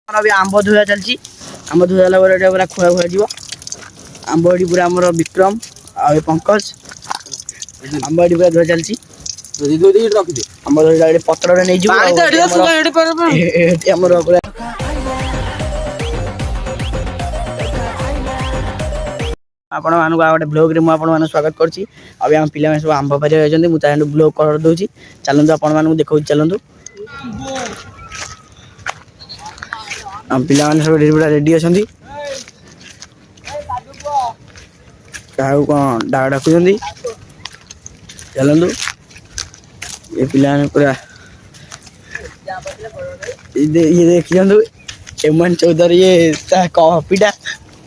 अभी आंब धुआ चलती आंब धुआ पूरा खुआ खुआ जीव आंब एटी पूरा आमर विक्रम आ पंकज आंब एटी पूरा धुआ चलती आंब धुआ पत्र नहीं आपण मानक गोटे ब्लॉग रे मुझे स्वागत करछि। अभी हम पिला सब आंब पारि मुझे ब्लॉग कर दूसरी चलतु आपण मानक देखा चलतु हम पिला सब रेडी अच्छा क्या कौन डाक डाक चलतु ये पिला पूरा ये देखी एमन चौधरी ये कॉपीटा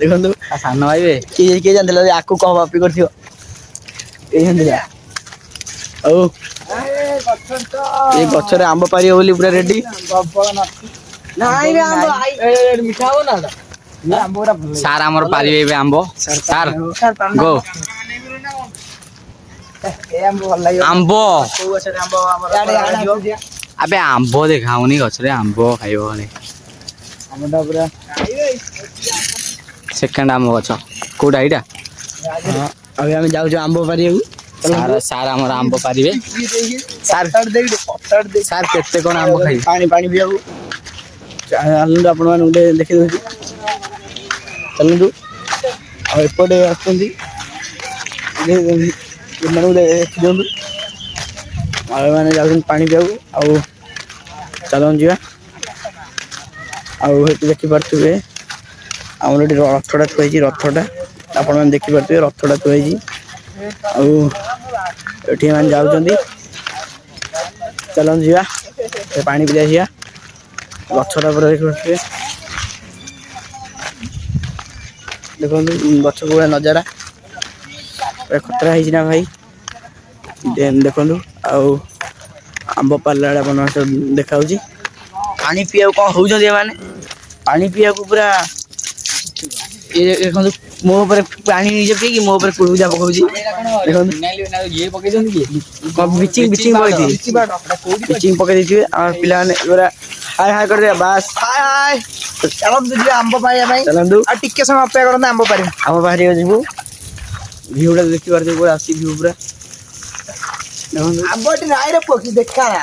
देखो सान भाई किए जानते आपको कह कॉपी कर गचर आंब पार बोली पूरा रेडी सार आमर पारिबे आंब सार गो आंब अबे आंब देखाऊनी गछरे आंब खाइबो आंबटा पूरा सेकंड आंब गछ कोडा इटा अभी हम जाऊ आंब पारिया सार सार आमर आंब पारिबे सार सार केते कोन आंब खाइ पानी पानी पिया चलतु आपण मैंने गोटे देखी दूसरी चलतु आपटे आसुँच दिखु मैंने जाऊँ पानी पिया चलन जा देखिपे आमर ये रथटा थुआई रथटा आपण मैंने देखिपे रथटा थुआई मैंने जाऊँ चलन जा पानी पिला जा गछटा पूरा देखिए देखो गछ पूरा नजारा खतरा है भाई देखो आंब पार्ला आप देखा पानी पीया कौन हो पानी पीया पूरा ये देखो मो पानी निजे पी मो पूजा पकाऊँ बिचिंग पकई थे पे हाय हाय कर दिया बस हाय हाय चलतु आंब पारिया चलतु टिके समय अपेक्षा करते आंब पारि आंब पारि जीवु भ्यूटा देखी पारे पूरा आसी भ्यू पूरा आंबटी नाई रे पक्षी देखा ना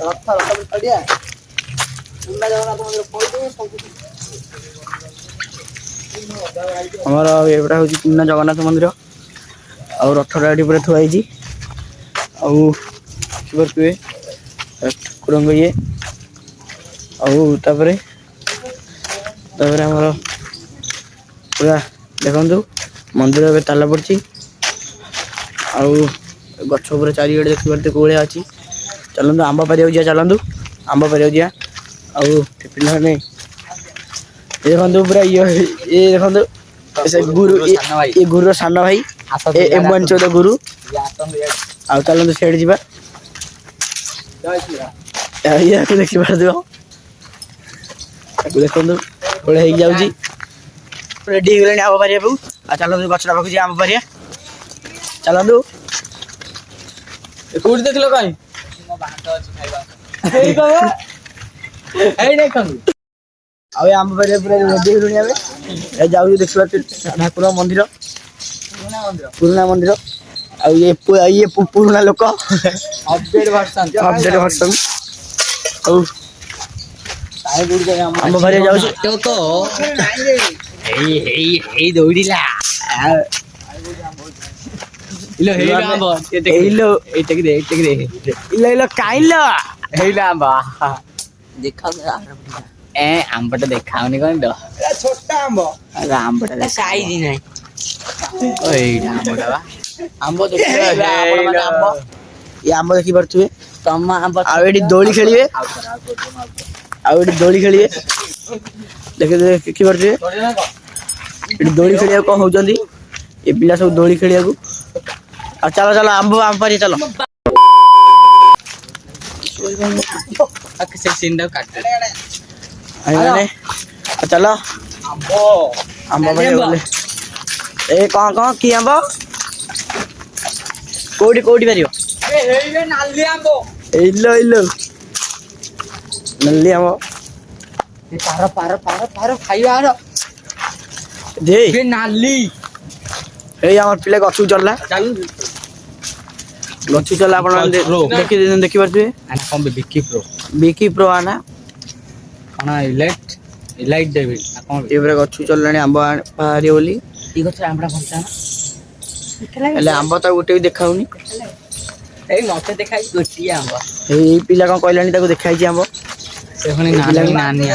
रथ रथ पड़िया हमारा एटा हूँ पुना जगन्नाथ मंदिर और रथटा ये पूरा थुआई ठाकुर ये आमर पूरा देखु मंदिर ए ताला पड़ी गछ पूरा चारिड़े देखी पारे कौलिया अच्छी चलतु आंब पारिया जा चलतु आंब पारिया जा पिला देखो पूरा ये देखो गुरु ये गुरु सान भाई एम 14 गुरु आ चलतु सेठ जा देखी पार देखो बड़े हो जाऊँगी रेडी हो गले आंब पारिया चलतु गछटा पाखु आंब पारिया चलतु कौट देख लो कहीं आंब पारिया पूरा रेडी हो जाऊ देखा ठाकुर मंदिर पुराना मंदिर ये पुराना लोक अपडेट वर्षन आंब पारिया जाऊ तो हे दौड़िला इलो हे आंब इलो एटक दे इलो इलो काइलो हेला आंब देखा ए आंबटा देखाउनी कोन दो छोटा आंब अरे आंबटा साइज नहीं ओइडा आंबटा बा आंब तो आंब ये आंब देखी पारे तम आंब आड़ी दोली खेलिए दोली खेलिए देखी पारे दोली खेलिया कौन हो ये पिला सब दोली खेलिया चलो चलो आंब आंब पारि चलो चलो आंब पारि ए कौन कौन कि आंब कोडी कोडी पारियो ए हे नाली आंब ଇଲୋ ନାଲି ଆମ୍ବ ପାର ଖାଇବାର ଦେ ନାଲି ଏଇ ଆମର ପିଲା ଗଛକୁ ଚଢିଲା ଆପଣ ଦେଖିପାରୁଥିବେ କଣ ବିକି ପ୍ରୋ ଆନା କଣ ଇଲାଇଟ୍ ଡେଭିଡ ନା କଣ ଏ ପୁରା ଗଛକୁ ଚଢିଲାଣି ଆମ୍ବ ବାହାରିବ ବୋଲି ଏଇ ଗଛରେ ଆମ୍ବଟା କଞ୍ଚା ନା ହେଲେ ଆମ୍ବ ତ ଗୋଟେ ବି ଦେଖାଉନି ଏଇ ମତେ ଦେଖାଇ ଗୋଟିଏ ଆମ୍ବ ଏଇ ପିଲା କଣ କହିଲାଣି ତାକୁ ଦେଖାଇଛି ଆମ୍ବ ସେ ପୁଣି ନାନି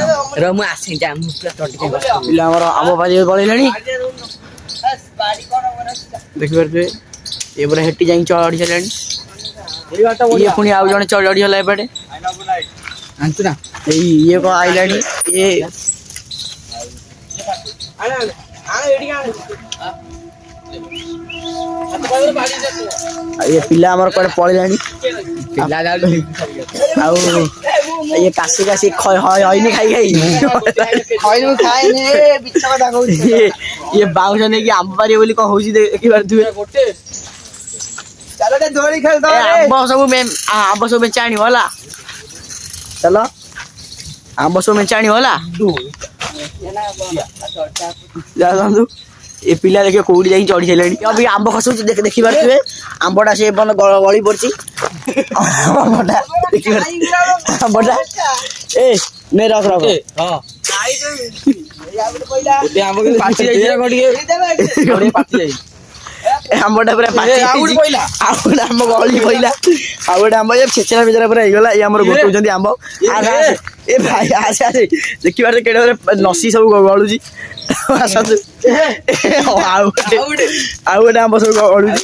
ର ମୁଁ ଆସିି ପିଲା ଆମର ଆମ୍ବ ବାଜି ପଳେଇଲାଣି ଦେଖିପାରୁଥିବେ ଏ ପୁରା ହେଠି ଯାଇକି ଚଢି ସାରିଲାଣି ଇଏ ପୁଣି ଆଉ ଜଣେ ଚଢି ଗଲା ଏପଟେ ଆଣିଛୁ ନା ଇଏ କଣ ଆଇଲାଣି ଇଏ ପିଲା ଆମର କୁଆଡେ ପଳେଇଲାଣି ଆଉ ଇଏ କାଶି ହଇନି ଖାଇ ଇଏ ବାଉଁଶ ନେଇକି ଆମ୍ବ ପାରିବ ବୋଲି କଣ ହଉଛି ଦେଖିପାରୁଥିବେ ଆମ୍ବ ସବୁ ମେଞ୍ଚା ଆଣିବ ହେଲା ଚାଲ ଆମ୍ବ ସବୁ ମେଞ୍ଚା ଆଣିବ ହେଲା ଯାଆନ୍ତୁ ଏ ପିଲା ଦେଖିବ କୋଉଠି ଯାଇକି ଚଢି ସାରିଲାଣି ଅବି ଆମ୍ବ ଖସୁଛି ଦେଖିପାରୁଥିବେ ଆମ୍ବଟା ସେ ଗଳି ପଡିଛି ଆମ୍ବଟା ଏ ନେ ରଖ ଆମ୍ବଟା ପୁରା ପାଚି ଆଉ ଗୋଟେ ଆମ୍ବ ଗଳି ପଇଲା ଆଉ ଗୋଟେ ଆମ୍ବ ଛେଚରା ଫେଚରା ପୁରା ହେଇଗଲା ଏଇ ଆମର ଗୋଟଉଛନ୍ତି ଆମ୍ବ ଏ ଭାଇ ଆସେ ଦେଖିବାରେ କେଡେ ନସି ସବୁ ଗଳୁଛି ଆସନ୍ତୁ ଆଉ ଗୋଟେ ଆମ୍ବ ସବୁ ଗଳୁଛି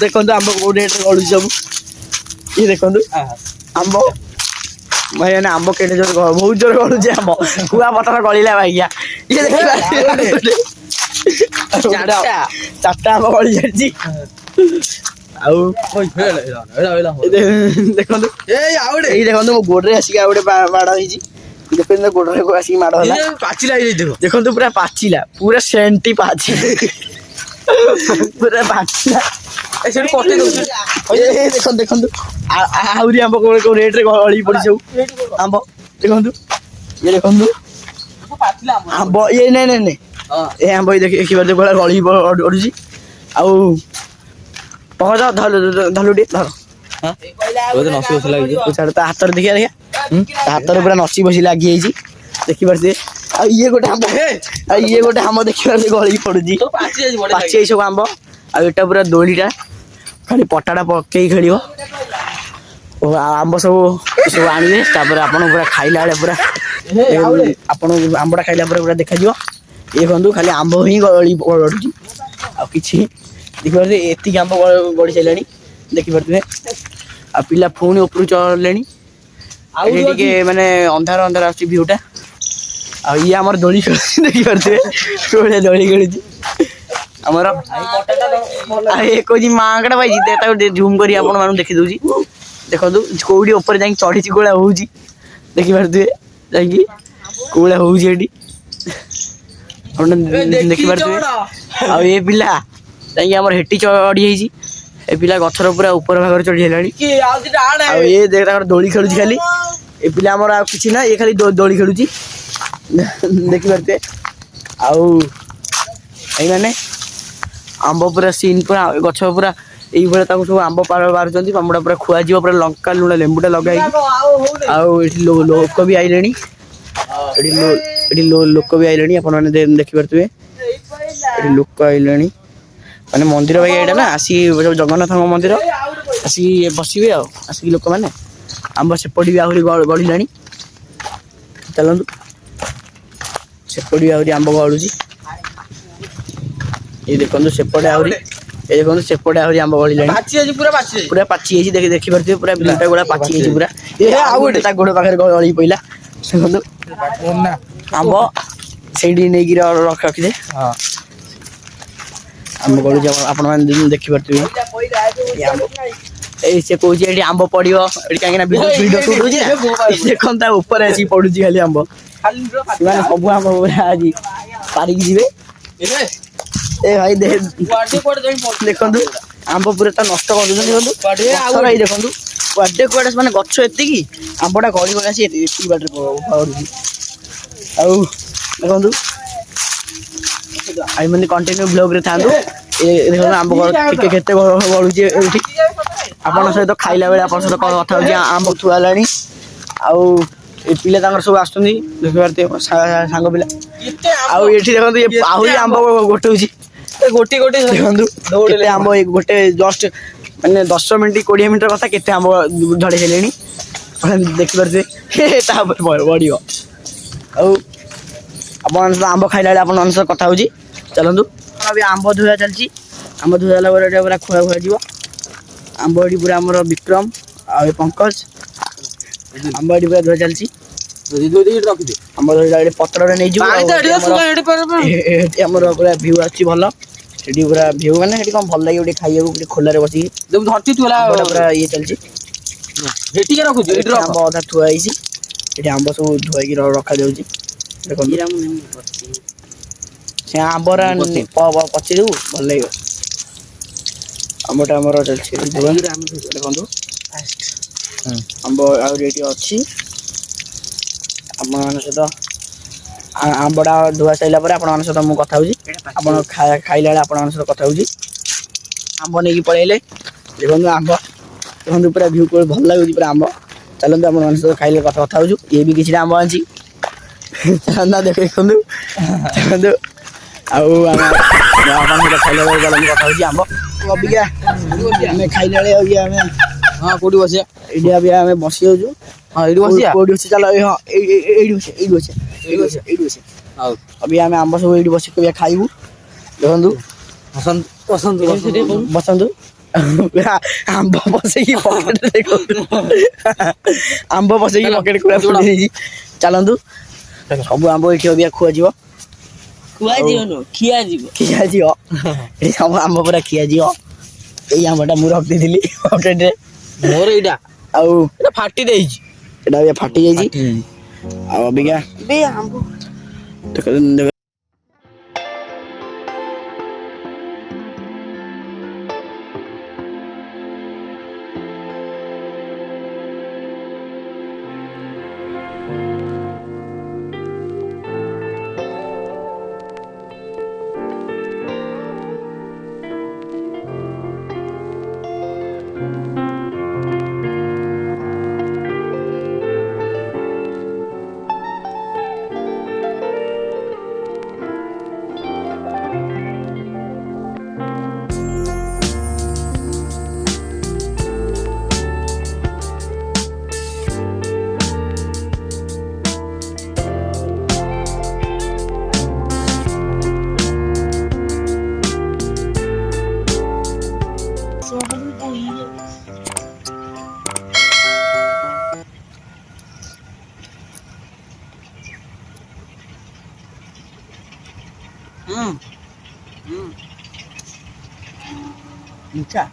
ଦେଖନ୍ତୁ ଆମ୍ବ କୋଉ ରେଟରେ ଗଳୁଛି ସବୁ ଇଏ ଦେଖନ୍ତୁ ଆମ୍ବ ଭାଇ ମାନେ ଆମ୍ବ କେଡେ ଜୋର ବହୁତ ଜୋର ଗଳୁଛି ଆମ୍ବ କୁଆ ପଥର ଗଳିଲା ଭାଇଆ ଇଏ ଦେଖିବା ଚାରିଟା ଆମ୍ବ ଗଳି ଯାଇଛି ଆଉ ଦେଖନ୍ତୁ ଏଇ ଦେଖନ୍ତୁ ମୋ ଗୋଡରେ ଆସିକି ଆଉ ଗୋଟେ ମାଡ଼ ହେଇଛି ଦେଖନ୍ତୁ ଗୋଡରେ ଆସିକି ମାଡ଼ ହେଲା ପାଚିଲା ହେଇଯାଇଥିବ ଦେଖନ୍ତୁ ପୁରା ପାଚିଲା ପୁରା ସେଣ୍ଟି ପାଚି ପୁରା ପାଚିଲା ଦେଖନ୍ତୁ ଆହୁରି ଆମ୍ବ କୋଉ ରେଟରେ ଗଳି ପଡିଛି ସବୁ ଆମ୍ବ ଦେଖନ୍ତୁ ଇଏ ଦେଖନ୍ତୁ ଆମ୍ବ ଇଏ ନାଇଁ ଏ ଆମ୍ବ ଦେଖିପାରୁଥିବେ କୋଉ ଗଳି ପଡୁଛି ଆଉ ପହଞ୍ଚ ଧଲୁ ଟିକେ ଧର ତା ହାତରେ ଦେଖିବା ତା ହାତରେ ପୁରା ନସି ବସି ଲାଗିଯାଇଛି ଦେଖିପାରୁଥିବେ ଆଉ ଇଏ ଗୋଟେ ଆମ୍ବ ଦେଖିପାରୁଥିବେ ଗଳି ପଡୁଛି ପାଚି ଯାଇ ସବୁ ଆମ୍ବ ଆଉ ଏଟା ପୁରା ଦୋଳିଟା ଖାଲି ପଟାଟା ପକେଇ ଖେଳିବ ଓ ଆମ୍ବ ସବୁ ଆଣିବେ ତାପରେ ଆପଣ ପୁରା ଖାଇଲା ବେଳେ ପୁରା ଆପଣ ଆମ୍ବଟା ଖାଇଲା ପରେ ପୁରା ଦେଖାଯିବ ଇଏ ଦେଖନ୍ତୁ ଖାଲି ଆମ୍ବ ହିଁ ଗଳି ପଡୁଛି ଆଉ କିଛି ଦେଖିପାରୁଥିବେ ଏତିକି ଆମ୍ବ ଗଡ଼ି ସାରିଲାଣି ଦେଖିପାରୁଥିବେ ଆଉ ପିଲା ପୁଣି ଉପରକୁ ଚଢିଲେଣି ଏଠି ଟିକେ ମାନେ ଅନ୍ଧାର ଆସୁଛି ଭିଉଟା ଆଉ ଇଏ ଆମର ଦୋଳି ଖେଳୁଛି ଦେଖିପାରୁଥିବେ ଦୋଳି ଖେଳୁଛି ଆମର କହୁଛି ମାଙ୍କଡା ପାଇଛି ତାକୁ ଝୁମ୍ କରି ଆପଣ ମାନଙ୍କୁ ଦେଖିଦଉଛି ଦେଖନ୍ତୁ କୋଉଠି ଉପରେ ଯାଇକି ଚଢିଛି କୋଉଳିଆ ହଉଛି ଦେଖିପାରୁଥିବେ ଯାଇକି କୋଉଳିଆ ହଉଛି ଏଠି ଦେଖିପାରୁଥିବେ ଆଉ ଏ ପିଲା ଯାଇକି ଆମର ହେଟି ଚଢି ହେଇଛି ଏ ପିଲା ଗଛର ପୁରା ଉପର ଭାଗରେ ଚଢି ହେଲାଣି ଆଉ ଏ ତାଙ୍କର ଦୋଳି ଖେଳୁଛି ଖାଲି ଏ ପିଲା ଆମର ଆଉ କିଛି ନା ଏ ଖାଲି ଦୋଳି ଖେଳୁଛି ଦେଖିପାରୁଥିବେ ଆଉ ଏଇମାନେ ଆମ୍ବ ପୁରା ସିନ୍ ପୁରା ଗଛ ପୁରା ଏଇଭଳିଆ ତାକୁ ସବୁ ଆମ୍ବ ବାହାରୁଛନ୍ତି ଆମ୍ବଟା ପୁରା ଖୁଆଯିବ ପୁରା ଲଙ୍କା ଲୁଣ ଲେମ୍ବୁଟା ଲଗାଇକି ଆଉ ଏଠି ଲୋକ ବି ଆଇଲେଣି ଏଠି ଲୋକ ବି ଆଇଲେଣି ଆପଣମାନେ ଦେଖିପାରୁଥିବେ ଏଠି ଲୋକ ଆଇଲେଣି ମାନେ ମନ୍ଦିର ଭାଇ ଏଇଟା ନା ଆସିକି ଜଗନ୍ନାଥଙ୍କ ମନ୍ଦିର ଆସିକି ବସିବେ ଆଉ ଆସିକି ଲୋକମାନେ ଆମ୍ବ ସେପଟେ ବି ଆହୁରି ଗଳିଲାଣି ଚାଲନ୍ତୁ ସେପଟେ ବି ଆହୁରି ଆମ୍ବ ଗଳୁଛି ଏଇ ଦେଖନ୍ତୁ ସେପଟେ ଆହୁରି ଆମ୍ବ ଗଳିଲାଣି ପୁରା ପାଚି ଯାଇଛି ଦେଖିପାରୁଥିବେ ପୁରା ବିଲଟା ଗୁଡା ପାଚି ଯାଇଛି ପୁରା ଆଉ ଗୋଟେ ତା ଗୋଡ ପାଖରେ ଗଳି ପଇଲା ଦେଖନ୍ତୁ ଆମ୍ବ ସେଇଠି ନେଇକି ରଖିଦେ ଆମ୍ବ ଗଳୁଛି ଆପଣମାନେ ଦେଖିପାରୁଥିବେ ଏଇ ସେ କହୁଛି ଏଠି ଆମ୍ବ ପଡିବ ଏଠି କାହିଁକିନା ଭିଡିଓ ସୁଟ୍ ହଉଛି ନା ଦେଖନ୍ତୁ ତା ଉପରେ ଆସିକି ପଡୁଛି ଖାଲି ଆମ୍ବ ସେମାନେ ସବୁ ଆମ୍ବ ଆଜି ପାରିକି ଯିବେ ଏ ଭାଇ ଦେଖନ୍ତୁ ଆମ୍ବ ପୁରା ତା ନଷ୍ଟ କରିଦଉଛନ୍ତି ଦେଖନ୍ତୁ କୁଆଡ଼େ ମାନେ ଗଛ ଏତିକି ଆମ୍ବଟା ଗଳି ଗଳି ଆସି ଏତିକି ବାଟରେ ପଡ଼ୁଛି। ଆଉ ଦେଖନ୍ତୁ ଆଉ ଏମିତି କଣ୍ଟିନ୍ୟୁ ବ୍ଲଗ୍ରେ ଥାନ୍ତୁ। ଦେଖନ୍ତୁ ଆମ୍ବ ଟିକେ କେତେ ବଢ଼ୁଛି ଏଇଠି। ଆପଣଙ୍କ ସହିତ ଖାଇଲା ବେଳେ ଆପଣଙ୍କ ସହିତ କଥା ହେଉଛି ଆମ୍ବ ଥୁଆ ହେଲାଣି। ଆଉ ଏ ପିଲା ତାଙ୍କର ସବୁ ଆସୁଛନ୍ତି ଦେଖିପାରୁଥିବେ ସାଙ୍ଗ ପିଲା। ଆଉ ଏଠି ଦେଖନ୍ତୁ ଆହୁରି ଆମ୍ବ ଗୋଟଉଛି ଦେଖନ୍ତୁ କେତେ ଆମ୍ବ ଗୋଟେ ଜଷ୍ଟ ମାନେ 10 ମିନିଟ୍ 20 ମିନିଟ୍ର କଥା କେତେ ଆମ୍ବ ଝଡ଼େଇ ସାରିଲେଣି ଦେଖିପାରୁଥିବେ। ତାପରେ ବଢ଼ିବ। ଆଉ ଆପଣଙ୍କ ସହିତ ଆମ୍ବ ଖାଇଲା ବେଳେ ଆପଣଙ୍କ ସହିତ କଥା ହେଉଛି। ଚାଲନ୍ତୁ ଏବେ ଆମ୍ବ ଧୋଇବା ଚାଲିଛି। ଆମ୍ବ ଧୋଇବା ହେଲା ପରେ ଏଇଟା ପୁରା ଖୁଆ ଯିବ। ଆମ୍ବ ଏଠି ପୁରା ଆମର ବିକ୍ରମ ଆଉ ଏ ପଙ୍କଜ ଆମ୍ବ ଏଠି ପୁରା ଧୋଇବା ଚାଲିଛି। ଆମର ଏଠି ପତ୍ରରେ ନେଇଯିବୁ। ଏଠି ଆମର ପୁରା ଭିଉ ଆସୁଛି ଭଲ। ସେଠି ପୁରା ଭିଉ ମାନେ ସେଠି କ'ଣ ଭଲ ଲାଗିବ ଟିକେ ଖାଇବାକୁ ଟିକେ ଖୋଲାରେ ବସିକି ପୁରା ଇଏ ଚାଲିଛି। ଆମ୍ବ ଅଧା ଥୁଆ ହେଇଛି। ଏଠି ଆମ୍ବ ସବୁ ଧୁଆଇକି ରଖାଯାଉଛି। ଦେଖନ୍ତୁ ସେ ଆମ୍ବରା ପଚିଦେବୁ ଭଲ ଲାଗିବ। ଆମ୍ବଟା ଆମର ଚାଲିଛି ଦେଖନ୍ତୁ ଆମ୍ବ ଆହୁରି ଏଠି ଅଛି। ଆପଣମାନଙ୍କ ସହିତ ଆମ୍ବଟା ଧୁଆ ସାରିଲା ପରେ ଆପଣମାନଙ୍କ ସହିତ ମୁଁ କଥା ହେଉଛି। ଆପଣ ଖାଇଲା ବେଳେ ଆପଣମାନଙ୍କ ସହିତ କଥା ହେଉଛି। ଆମ୍ବ ନେଇକି ପଳେଇଲେ ଦେଖନ୍ତୁ ଆମ୍ବ ଦେଖନ୍ତୁ ପୁରା ଭିଉ ଭଲ ଲାଗୁଛି ପୁରା ଆମ୍ବ। ଚାଲନ୍ତୁ ଆପଣମାନଙ୍କ ସହିତ ଖାଇଲେ କଥା ହେଉଛୁ। ଇଏ ବି କିଛିଟା ଆମ୍ବ ଆଣିଛି ଦେଖନ୍ତୁ ଆଉ ଆପଣଙ୍କ ସହିତ ଖାଇଲା ବେଳେ ଚାଲନ୍ତୁ କଥା ହେଉଛି ଆମ୍ବ ଅବିକା ଆମେ ଖାଇଲା ବେଳେ ଆଉ ଆମେ କୋଉଠି ବସିବା? ଏଇଠି ଅବିକା ଆମେ ବସି ଯାଉଛୁ। ଏଇଠି ବସିବା। କୋଉଠି ଅଛି ଚାଲ ହଁ ଏଇଠି ବସିବା। ହଉ ଅବିକା ଆମେ ଆମ୍ବ ସବୁ ଏଇଠି ବସିକି ଖାଇବୁ। ଦେଖନ୍ତୁ ବସନ୍ତୁ ଆମ୍ବ ପଶେଇକି ପକେଟରେ ଦେଖନ୍ତୁ ଆମ୍ବ ପଶେଇକି ପକେଟ ପୁରା ଫୁଲେଇ ଦେଇଛି। ଚାଲନ୍ତୁ ସବୁ ଆମ୍ବ ଏଇଠି ଅବିକା ଖିଆଯିବ। ଏଠି ସବୁ ଆମ୍ବ ପୁରା ଖିଆଯିବ। ଏଇ ଆମ୍ବଟା ମୁଁ ରଖିଦେଇଥିଲି ପକେଟରେ ମୋର ଏଇଟା ଆଉ ଫାଟି ଦେଇଛି। ଏଇଟା ଅବିକା ଫାଟି ଯାଇଛି। ଆଉ ଅବିକା ମିଠା